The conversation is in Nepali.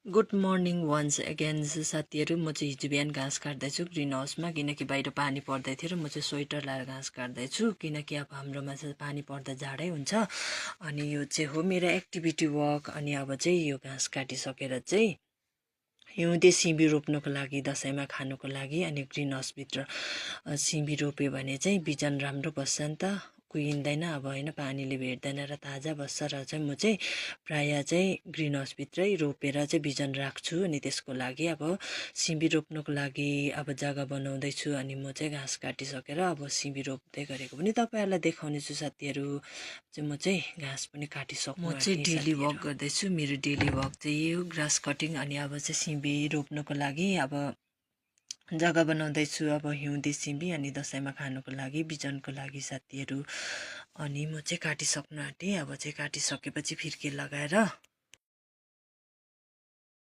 गुड मर्निङ वान्स एगेन साथीहरू। म चाहिँ हिजो बिहान घाँस काट्दैछु ग्रिन हाउसमा, किनकि बाहिर पानी पर्दै थियो र म चाहिँ स्वेटर लाएर घाँस काट्दैछु, किनकि अब हाम्रोमा चाहिँ पानी पर्दा जाडै हुन्छ। अनि यो चाहिँ हो मेरो एक्टिभिटी वक। अनि अब चाहिँ यो घाँस काटिसकेर चाहिँ हिउँदे सिमी रोप्नुको लागि, दसैँमा खानुको लागि। अनि ग्रिन हाउसभित्र सिमी रोप्यो भने चाहिँ बिजन राम्रो बस्छ नि त, कुहिँदैन अब होइन, पानीले भेट्दैन र ताजा बस्छ। र चाहिँ म चाहिँ प्रायः चाहिँ ग्रिन हाउसभित्रै रोपेर चाहिँ बिजन राख्छु। अनि त्यसको लागि अब सिमी रोप्नुको लागि अब जग्गा बनाउँदैछु। अनि म चाहिँ घाँस काटिसकेर अब सिमी रोप्दै गरेको पनि तपाईँहरूलाई देखाउने छु साथीहरू। चाहिँ म चाहिँ घाँस पनि काटिसक्नु म चाहिँ डेली वक गर्दैछु। मेरो डेली वक चाहिँ यही हो, ग्रास कटिङ। अनि अब चाहिँ सिमी रोप्नुको लागि अब जग्गा बनाउँदैछु, अब हिउँदे सिमी अनि दसैँमा खानुको लागि, बिजनको लागि साथीहरू। अनि म चाहिँ काटिसक्नु आँटेँ। अब चाहिँ काटिसकेपछि फिर्के लगाएर